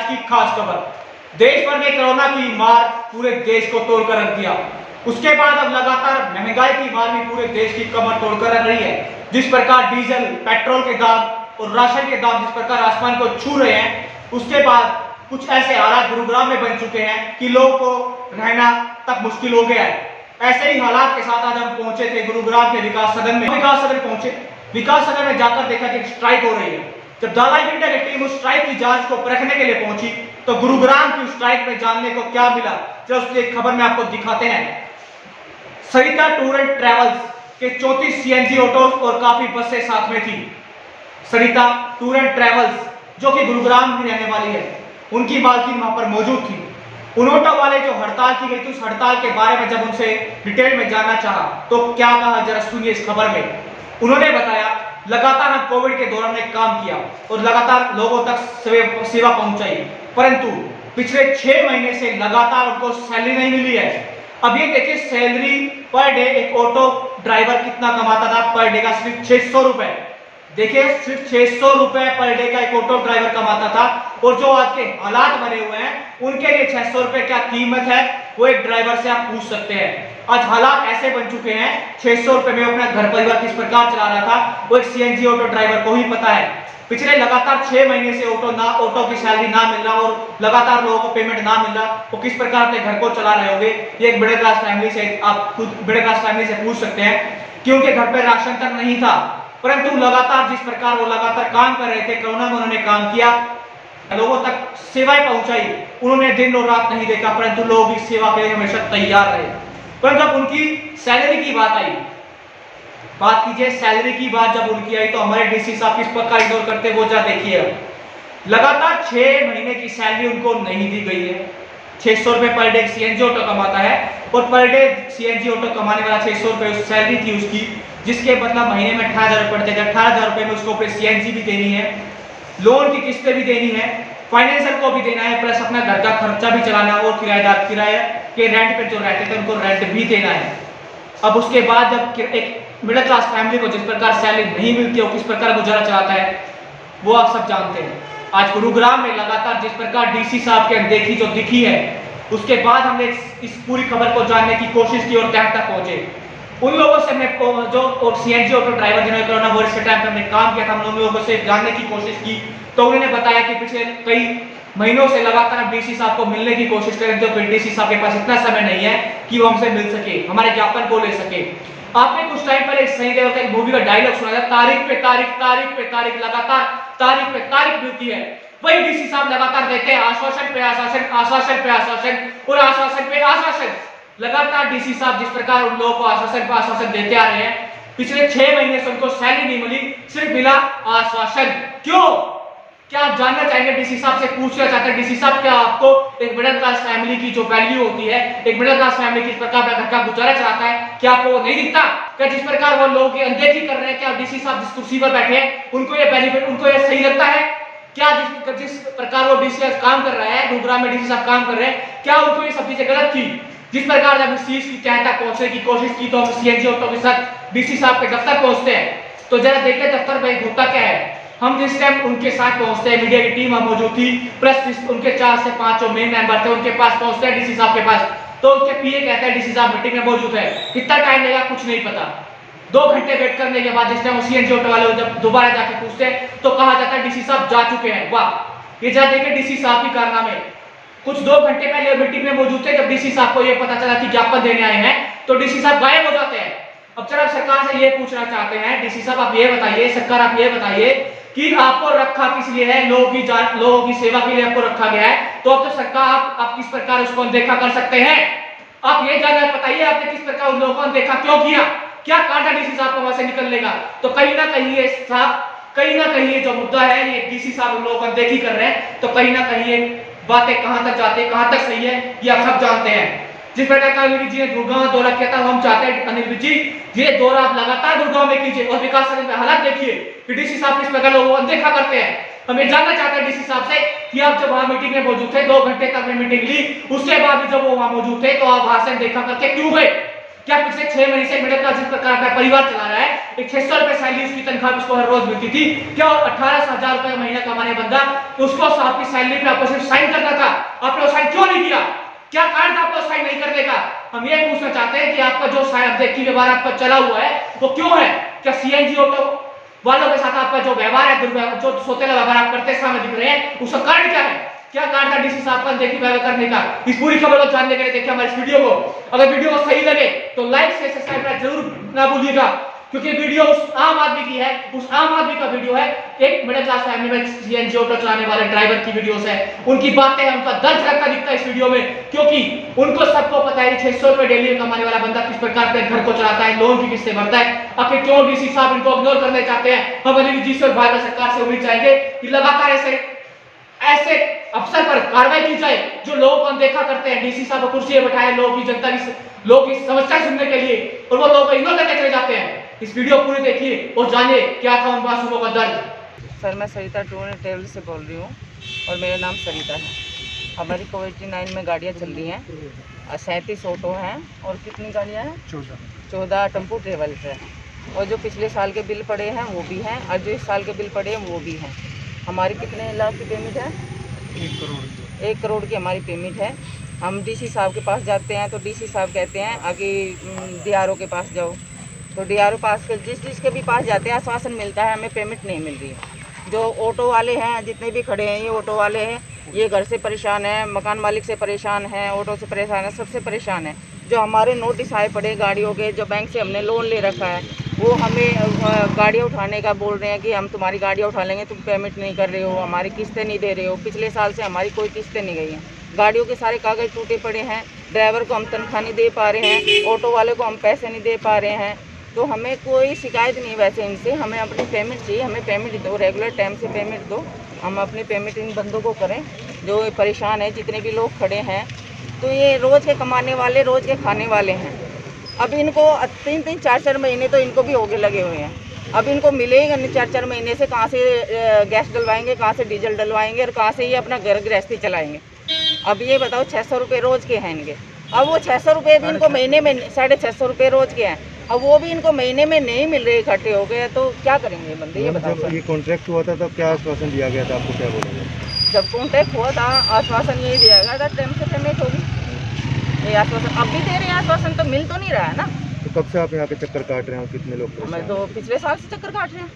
आज की खास खबर। देश भर में कोरोना की मार पूरे देश को तोड़कर रख दिया। उसके बाद अब लगातार महंगाई की मार भी पूरे देश की कमर तोड़कर रख रही है। जिस प्रकार डीजल, पेट्रोल के दाम और राशन के दाम जिस प्रकार आसमान को छू रहे हैं, उसके बाद कुछ ऐसे हालात गुरुग्राम में बन चुके हैं कि लोगों को रहना तक मुश्किल हो गया है। ऐसे ही हालात के साथ आज हम पहुंचे थे गुरुग्राम के विकास सदन में। विकास सदन पहुंचे, विकास सदन में जाकर देखा कि स्ट्राइक हो रही है। जब दालाई बेटा की टीम उस स्ट्राइक की जांच को परखने के लिए पहुंची तो गुरुग्राम की स्ट्राइक में जानने को क्या मिला, चलो उसकी एक खबर में आपको दिखाते हैं। सरिता टूर एंड ट्रेवल्स के 34 सीएनजी ऑटो और काफी बसें साथ में थी। सरिता टूर एंड ट्रेवल्स जो कि गुरुग्राम की रहने वाली है, उनकी मालकिन वहां पर मौजूद थी। उन ऑटो वाले जो हड़ताल की गई थी, उस हड़ताल के बारे में जब उनसे डिटेल में जानना चाहा तो क्या कहा, जरा सुनिए इस खबर में। उन्होंने बताया, लगातार हम कोविड के दौरान एक काम किया और लगातार लोगों तक सेवा पहुंचाई, परंतु पिछले 6 महीने से लगातार उनको सैलरी नहीं मिली है। अब ये देखिए, सैलरी पर डे एक ऑटो ड्राइवर कितना कमाता था पर डे का, सिर्फ 600 रुपए। देखिए, सिर्फ 600 रुपए पर डे का एक ऑटो ड्राइवर कमाता था। और जो आज के हालात बने हुए हैं, उनके लिए 600 रुपए क्या कीमत है, वो एक ड्राइवर से आप पूछ सकते हैं। आज हालात ऐसे बन चुके हैं, 600 रुपए में अपना घर परिवार किस प्रकार चला रहा था, वो एक सीएनजी ऑटो ड्राइवर को ही पता है। पिछले लगातार 6 महीने से ऑटो की सैलरी ना मिल रहा और लगातार लोगों को पेमेंट ना मिल रहा, वो किस प्रकार अपने घर को चला रहे होंगे, ये एक मिडिल क्लास फैमिली से आप खुद मिडिल क्लास फैमिली से पूछ सकते हैं कि उनके घर पे राशन तक नहीं था। परंतु लगातार जिस प्रकार वो लगातार काम कर रहे थे, कोरोना में उन्होंने काम किया, लोगों तक सेवाएं पहुंचाई, उन्होंने दिन और रात नहीं देखा, परंतु लोग इस सेवा के लिए हमेशा तैयार रहे। पर जब उनकी सैलरी की बात आई, बात कीजिए सैलरी की बात जब उनकी आई, तो हमारे डीसी साहब किस प्रकार इग्नोर करते वो जरा देखिए। लगातार 6 महीने की सैलरी उनको नहीं दी गई है। 600 रुपए पर डे सीएनजी ऑटो कमाता है और पर डे सीएनजी ऑटो कमाने वाला 600 रुपए सैलरी थी उसकी, जिसके बदला महीने में 18,000 रुपए पड़ते थे। 18,000 रुपए में उसको फिर सीएनजी भी देनी है, लोन की किस्तें भी देनी है, फाइनेंसर को भी देना है, प्लस अपना घर का खर्चा भी चलाना है और किराएदार किराए के रेंट पे जो रहते थे उनको रेंट भी देना है। अब उसके बाद जब एक मिडिल क्लास फैमिली को जिस प्रकार सैलरी नहीं मिलती है, किस प्रकार गुजारा चलाता है, वो आप सब जानते हैं। आज गुरुग्राम में लगातार जिस प्रकार डीसी साहब की अनदेखी जो दिखी है, उसके बाद हमने इस पूरी खबर को जानने की कोशिश की और तह तक पहुंचे। उन लोगों से हमने जो सीएनजी ऑटो ड्राइवर जिन्होंने कोरोना वायरस के टाइम पे हमने काम किया था, हम लोगों से जानने की कोशिश की तो उन्होंने बताया कि पिछले कई महीनों से लगातार हम डीसी साहब को मिलने की कोशिश करें, तो फिर डीसी साहब के पास इतना समय नहीं है कि वो हमसे मिल सके, हमारे ज्ञापन को ले सके। आपने कुछ टाइम पहले सनी देओल का एक मूवी का डायलॉग सुना था, तारीख पे तारीख, तारीख पे तारीख, लगातार तारीख पे तारीख मिलती है। वही डीसी साहब लगातार देते हैं आश्वासन पे आश्वासन, आश्वासन पे आश्वासन और आश्वासन पे आश्वासन। लगातार डीसी साहब जिस प्रकार उन लोगों को आश्वासन पे आश्वासन देते आ रहे हैं, पिछले 6 महीने से उनको सैलरी नहीं मिली, सिर्फ मिला आश्वासन। क्यों? क्या आप जानना चाहेंगे? डीसी साहब से पूछना चाहते हैं, डीसी साहब क्या आपको एक मिडिल क्लास फैमिली की जो वैल्यू होती है, एक मिडिल क्लास फैमिली किस प्रकार घर का गुजारा चलाता है, क्या आपको वो नहीं दिखता? क्या जिस प्रकार वो लोगों की अनदेखी कर रहे हैं, क्या डीसी साहब जिस कुर्सी पर बैठे हैं उनको ये बेनिफिट, उनको ये सही लगता है? क्या जिस प्रकार वो डीसी काम कर रहा है, गुरुग्राम में डीसी साहब काम कर रहे हैं, क्या उनको ये सब चीजें गलत थी? जिस प्रकार जब इस चीज की तह तक पहुंचने की कोशिश की तो हम सीएनजी ऑटो के साथ डीसी साहब के दफ्तर पहुंचते हैं, तो जरा देखिए दफ्तर में होता क्या है। हम जिस टाइम उनके साथ पहुंचते हैं, मीडिया की टीम मौजूद थी, प्लस उनके 4 से 5 जो मेन मेंबर थे, उनके पास पहुंचते हैं डीसी साहब के पास, तो उनके पीए कहते हैं डीसी साहब मीटिंग में मौजूद है, कितना टाइम लगेगा कुछ नहीं पता। 2 घंटे वेट करने के बाद जिस टाइम सीएनजी ऑटो वाले जब दोबारा जाके पूछते हैं तो कहा जाता है डीसी साहब जा चुके हैं। वाह, ये जरा देखिए डीसी साहब की कारनामे। कुछ 2 घंटे पहले मीटिंग में मौजूद थे, जब डीसी साहब को ये पता चला कि ज्ञापन देने आए हैं तो डीसी साहब गायब हो जाते हैं। अब चलो सरकार से ये पूछना चाहते हैं, डीसी साहब आप ये बताइए, सरकार आप ये बताइए कि आपको रखा किस लिए है, लोगों की सेवा के लिए आपको रखा गया है, तो अब तो सरकार आप किस प्रकार उसको अनदेखा कर सकते हैं? आप ये जानना बताइए, आपने किस प्रकार उन लोगों को अनदेखा क्यों किया? क्या कांटा डीसी साहब को वहां से निकलने का? तो कहीं ना कहीं ये साहब, कहीं ना कहीं ये जो मुद्दा है, ये डीसी साहब उन लोगों को अनदेखी कर रहे हैं, तो कहीं ना कहीं ये बातें कहां तक जाती है, कहां तक सही है, ये आप सब जानते हैं। जिस प्रकार का अनिल जी ने गुड़गांव दौरा किया था, हम चाहते हैं अनिल जी ये दौरा आप लगातार गुड़गांव में कीजिए और विकास सदन में हालात देखिए कि डीसी साहब किस प्रकार लोगों को अनदेखा करते हैं। हम ये जानना चाहते हैं डीसी साहब से कि आप जब वहां मीटिंग में मौजूद थे, 2 घंटे तक में मीटिंग ली, उसके बाद भी जब वो वहां मौजूद थे तो आप वहां से अनदेखा करके क्यों गए? क्या पिछले 6 महीने से मिडिल क्लास जिस प्रकार का परिवार चला रहा है एक 600 रुपए सैलरी उसकी तनख्वाह उसको हर रोज मिलती थी क्या, 18,000 रुपए महीना कमाने बंदा तो उसको साहब की सैलरी पे आपको सिर्फ साइन करना था, आपने साइन क्यों नहीं किया? क्या कारण था आपको साइन नहीं करने का? हम ये पूछना चाहते हैं कि आपका जो साइन देखिए व्यवहार आपका चला हुआ है वो क्यों है? क्या सीएनजी ऑटो वालों के साथ आपका जो व्यवहार है, जो सोतेला व्यवहार आप करते समय दिख रहे हैं, उसका कारण क्या है? क्या कारण था डीसी साहब का देखिए व्यवहार करने का? इस पूरी खबर को जानने के लिए देखिए हमारे इस वीडियो को। अगर वीडियो को सही लगे तो लाइक से सब्सक्राइब करना जरूर ना भूलिएगा, क्योंकि वीडियो उस आम आदमी की है, उस आम आदमी का वीडियो है, एक मिडिल क्लास फैमिली में सीएनजी ऑटो चलाने वाले ड्राइवर की वीडियोस है, उनकी बातें हैं, उनका दर्द झलकता दिखता है इस वीडियो में, क्योंकि उनको सबको पता है 600 रुपए डेली कमाने वाला बंदा किस प्रकार अपने घर को चलाता है, लोन की किस्तें भरता है। आखिर क्यों डीसी साहब इनको इग्नोर करने चाहते हैं? हम अली जी से और भारत सरकार से उम्मीद चाहेंगे कि लगातार ऐसे अफसर पर कार्रवाई की जाए जो लोगों को अनदेखा करते हैं। डीसी साहब को कुर्सी पर बैठाए लोगों की जनता की लोगों की समस्या सुनने के लिए, और वो लोगों को इग्नोर करके चले जाते हैं। इस वीडियो पूरी देखिए और जानिए क्या था उन मासूमों का दर्द। सर, मैं सरिता टूर एंड ट्रेवल से बोल रही हूँ और मेरा नाम सरिता है। हमारी कोविड-19 में गाड़ियाँ चल रही हैं, 37 ऑटो हैं और कितनी गाड़ियाँ हैं? 14 टेम्पो ट्रेवल्स हैं, और जो पिछले साल के बिल पड़े हैं वो भी हैं, और जो इस साल के बिल पड़े हैं वो भी हैं। हमारी कितने लाख की पेमेंट है? 1 करोड़ की हमारी पेमेंट है। हम डीसी साहब के पास जाते हैं तो डीसी साहब कहते हैं आगे डीआरओ के पास जाओ, तो डीआरओ पास के जिसके भी पास जाते हैं आश्वासन मिलता है, हमें पेमेंट नहीं मिल रही है। जो ऑटो वाले हैं जितने भी खड़े हैं, ये ऑटो वाले हैं, ये घर से परेशान है, मकान मालिक से परेशान है, ऑटो से परेशान है, सबसे परेशान है। जो हमारे नोटिस आए पड़े गाड़ियों के, जो बैंक से हमने लोन ले रखा है, वो हमें गाड़ियाँ उठाने का बोल रहे हैं कि हम तुम्हारी गाड़ियाँ उठा लेंगे, तुम पेमेंट नहीं कर रहे हो, हमारी किस्तें नहीं दे रहे हो। पिछले साल से हमारी कोई किस्तें नहीं गई हैं, गाड़ियों के सारे कागज़ टूटे पड़े हैं, ड्राइवर को हम तनख्वाह नहीं दे पा रहे हैं, ऑटो वाले को हम पैसे नहीं दे पा रहे हैं। तो हमें कोई शिकायत नहीं वैसे इनसे, हमें अपनी पेमेंट चाहिए, हमें पेमेंट दो, रेगुलर टाइम से पेमेंट दो, हम अपनी पेमेंट इन बंदों को करें जो परेशान है। जितने भी लोग खड़े हैं तो ये रोज़ के कमाने वाले, रोज़ के खाने वाले हैं। अब इनको 3-3, 4-4 महीने तो इनको भी होगे लगे हुए हैं। अब इनको मिलेगा नहीं 4-4 महीने से, कहाँ से गैस डलवाएंगे, कहाँ से डीजल डलवाएंगे और कहाँ से ये अपना घर गृहस्थी चलाएंगे। अब ये बताओ 600 रुपये रोज़ के हैं इनके। अब वो 600 रुपये भी इनको महीने में 650 रुपये रोज़ के हैं, अब वो भी इनको महीने में नहीं मिल रहे, इकट्ठे हो गए, तो क्या करेंगे बंदे? ये बताओ। जब ये कॉन्ट्रैक्ट हुआ था तब क्या आश्वासन दिया गया था, आपको क्या बोलेंगे? जब कॉन्ट्रैक्ट हुआ था आश्वासन यही दिया गया था टाइम से पेमेंट होगी, ये आश्वासन अब भी दे रहे हैं, आश्वासन तो मिल तो नहीं रहा है ना। तो कब से आप यहाँ पे चक्कर काट रहे हैं और कितने लोग? मैं तो पिछले साल से चक्कर काट रहे हैं,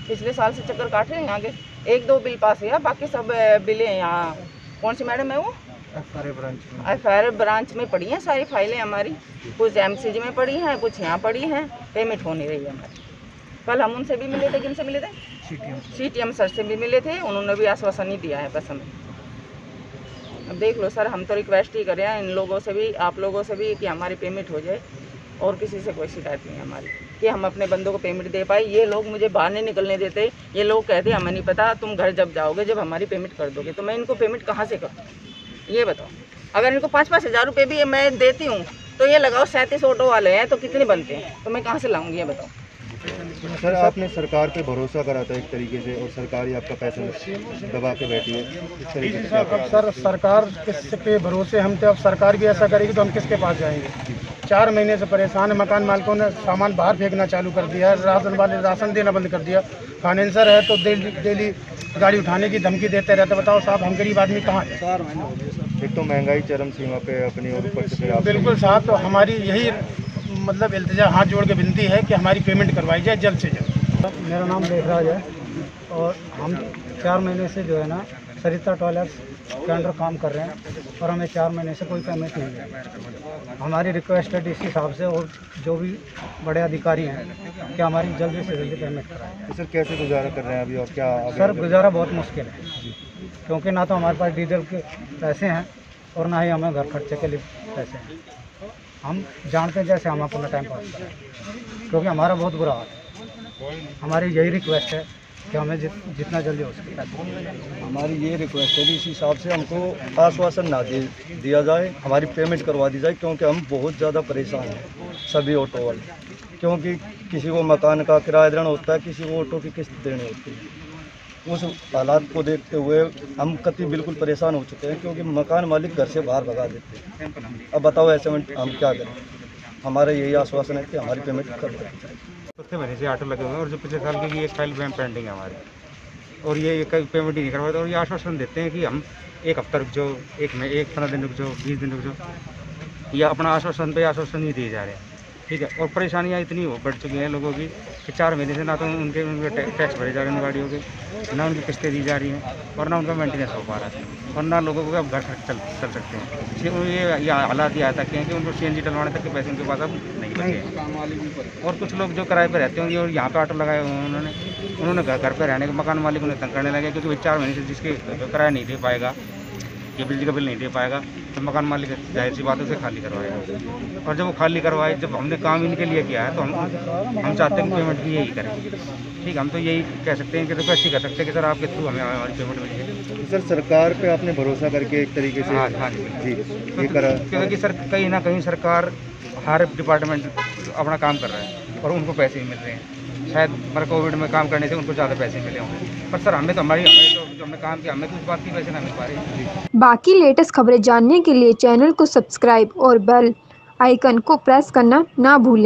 पिछले साल से चक्कर काट रहे हैं। यहाँ के 1-2 बिल पास हुआ, बाकी सब बिलें यहाँ कौन सी मैडम है वो एफआईआर ब्रांच में पड़ी हैं सारी फाइलें हमारी, कुछ एमसीजी में पड़ी हैं, कुछ यहाँ पड़ी हैं, पेमेंट हो नहीं रही है हमारी। कल हम उनसे भी मिले थे, किनसे मिले थे? सीटीएम सर से भी मिले थे, उन्होंने भी आश्वासन नहीं दिया है बस हमें। अब देख लो सर, हम तो रिक्वेस्ट ही कर रहे हैं इन लोगों से भी, आप लोगों से भी, कि हमारी पेमेंट हो जाए, और किसी से कोई शिकायत नहीं है हमारी, कि हम अपने बंदों को पेमेंट दे पाए। ये लोग मुझे बाहर नहीं निकलने देते, ये लोग कहते हमें नहीं पता, तुम घर जब जाओगे जब हमारी पेमेंट कर दोगे, तो मैं इनको पेमेंट कहाँ से करूँ ये बताओ। अगर इनको 5-5 हज़ार रुपये भी मैं देती हूँ तो ये लगाओ 37 ऑटो वाले हैं तो कितने बनते हैं, तो मैं कहाँ से लाऊंगी ये बताओ। सर, आपने सरकार पे भरोसा करा था एक तरीके से, और सरकार ही आपका पैसा दबा के बैठी है, इस तरीके से अब सर सरकार किसके भरोसे हम थे, अब सरकार भी ऐसा करेगी तो हम किसके पास जाएंगे? 4 महीने से परेशान है, मकान मालिकों ने सामान बाहर फेंकना चालू कर दिया, राशन वाले राशन देना बंद कर दिया, फाइनेंसर है तो डेली गाड़ी उठाने की धमकी देते रहते। बताओ साहब, हम गरीब आदमी कहाँ है? 4 महीने हो गए सर। एक तो महंगाई चरम सीमा पे अपनी, और ऊपर से बिल्कुल साहब, तो हमारी यही मतलब इल्तिजा, हाथ जोड़ के विनती है कि हमारी पेमेंट करवाई जाए जल्द से जल्द। मेरा नाम देवराज है और हम 4 महीने से जो है ना सरिता टॉयलेट्स के अंडर काम कर रहे हैं, और हमें 4 महीने से कोई पेमेंट नहीं है। हमारी रिक्वेस्ट है डीसी साहब से और जो भी बड़े अधिकारी हैं कि हमारी जल्दी से जल्दी पेमेंट कराएं। तो सर, कैसे गुजारा कर रहे हैं अभी, और क्या सर गुजारा बहुत मुश्किल है, क्योंकि ना तो हमारे पास डीजल के पैसे हैं और ना ही हमें घर खर्चे के लिए पैसे हैं। हम जानते हैं जैसे हम अपना टाइम पास करें, क्योंकि हमारा बहुत बुरा हाल है। हमारी यही रिक्वेस्ट है कि हमें जितना जल्दी हो सके। हमारी ये रिक्वेस्ट है डीसी साहब से, हमको आश्वासन ना दिया जाए, हमारी पेमेंट करवा दी जाए, क्योंकि हम बहुत ज़्यादा परेशान हैं सभी ऑटो वाले। क्योंकि किसी को मकान का किराया देना होता है, किसी को ऑटो की किस्त देनी होती है। उस हालात को देखते हुए हम कतई बिल्कुल परेशान हो चुके हैं, क्योंकि मकान मालिक घर से बाहर भगा देते हैं। अब बताओ ऐसे में हम क्या करें? हमारा यही आश्वासन है कि हमारी पेमेंट कर दें। चौथे महीने से ऑटो लगे हुए हैं और जो पिछले साल की भी एक फाइल पेंडिंग है हमारी, और ये पेमेंट ही नहीं करवाते। और ये आश्वासन देते हैं कि हम एक हफ्ता रुक जाओ, एक 15 दिन रुक जाओ, 20 दिन रुक जाओ, या अपना आश्वासन पे आश्वासन ही दिए जा रहे हैं। ठीक है, और परेशानियाँ इतनी बढ़ चुकी हैं लोगों की कि 4 महीने से ना तो उनके टैक्स भरे जा रहे हैं गाड़ियों के, ना उनकी किस्तें दी जा रही हैं, और ना उनका मेंटेनेंस हो पा रहा है, और ना लोगों को अब घर चल सकते हैं। ये हालात ये आ सकते हैं कि उनको CNG डलवाने तक के पैसे उनके पास अब नहीं बचे। और कुछ लोग जो किराए पर रहते होंगे और यहाँ पे ऑटो लगाए हुए हैं उन्होंने घर पर रहने के मकान मालिक उन्हें तंग करने लगे, क्योंकि 4 महीने से जिसके किराया नहीं दे पाएगा, ये बिजली का बिल नहीं दे पाएगा, तो मकान मालिक जाहिर सी बात है उसे खाली करवाएगा। और जब वो खाली करवाए, जब हमने काम इनके लिए किया है तो हम चाहते हैं कि पेमेंट भी यही करें। ठीक, हम तो यही कह सकते हैं कि रिक्वेस्ट ही कर सकते हैं कि सर आपके थ्रू हमें हमारी पेमेंट मिल जाए। सर सरकार पे आपने भरोसा करके एक तरीके से हाँ जी ये करा, क्योंकि सर कहीं ना कहीं सरकार हर डिपार्टमेंट अपना काम कर रहा है और उनको पैसे मिल रहे हैं। शायद मतलब कोविड में काम करने से उनको ज़्यादा पैसे मिले होंगे, पर सर हमें तो जो हमने काम किया हमें तो उस बात की पैसे ना मिल पा रहे। बाकी लेटेस्ट खबरें जानने के लिए चैनल को सब्सक्राइब और बेल आइकन को प्रेस करना ना भूलें।